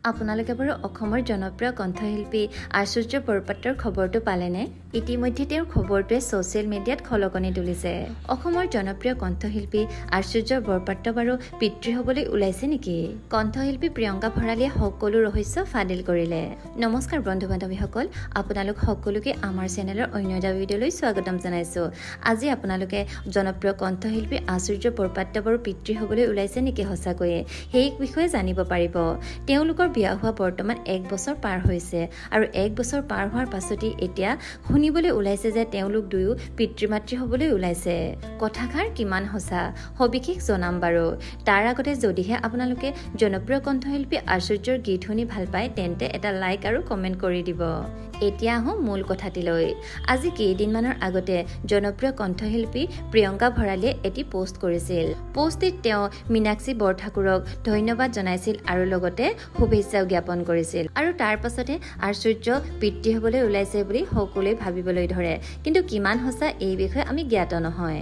আপোনালোকে বাৰু অসমৰ জনপ্ৰিয় কণ্ঠশিল্পী আশুৰ্য বৰপাত্ৰৰ খবৰটো পালেনে? ইতিমধ্যে তেওঁৰ খবৰটোৱে ছ'চিয়েল মিডিয়াত খলকনি তুলিছে। অসমৰ জনপ্ৰিয় কণ্ঠশিল্পী আশুৰ্য বৰপাত্ৰ বাৰু পিতৃ হ'বলৈ ওলাইছে নেকি? কণ্ঠশিল্পী প্ৰিয়ংকা ভৰালীয়ে সকলো ৰহস্য ফাদিল কৰিলে। নমস্কাৰ বন্ধু-বান্ধৱীসকল, আপোনালোক সকলোকে আমাৰ চেনেলৰ অন্য এটা ভিডিঅ'লৈ স্বাগতম জনাইছোঁ। আজি আপোনালোকে জনপ্ৰিয় কণ্ঠশিল্পী আশুৰ্য বৰপাত্ৰ বাৰু পিতৃ হ'বলৈ ওলাইছে নেকি সঁচাকৈয়ে? সেই বিষয়ে জানিব পাৰিব। তেওঁলোকৰ বিয়া হোৱা বৰ্তমান 1 বছৰ পাৰ হৈছে আৰু 1 বছৰ পাৰ হোৱাৰ পাছতেই এতিয়া শুনিবলৈ ওলাইছে যে তেওঁলোক দুয়ো পিতৃ-মাতৃ হ'বলৈ ওলাইছে। কথাষাৰ কিমান সঁচা সবিশেষ জনাম বাৰু। তাৰ আগতে যদিহে আপোনালোকে জনপ্ৰিয় কণ্ঠশিল্পী আশুৰ্যৰ গীত শুনি ভাল পায় তেন্তে এটা লাইক আৰু কমেণ্ট কৰি দিব। এতিয়া আহোঁ মূল কথাটিলৈ। আজি কেইদিনমানৰ আগতে জনপ্ৰিয় কণ্ঠশিল্পী প্ৰিয়ংকা ভৰালীয়ে এটি পোষ্ট কৰিছিল। পোষ্টটিত তেওঁ মীনাক্ষী বৰঠাকুৰক ধন্যবাদ জনাইছিল আৰু লগতে শুভেচ্ছাও জ্ঞাপন কৰিছিল। আৰু তাৰ পাছতে আশুৰ্য পিতৃ হ'বলৈ ওলাইছে বুলি সকলোৱে ভাবিবলৈ ধৰে। কিন্তু কিমান সঁচা এই বিষয়ে আমি জ্ঞাত নহয়।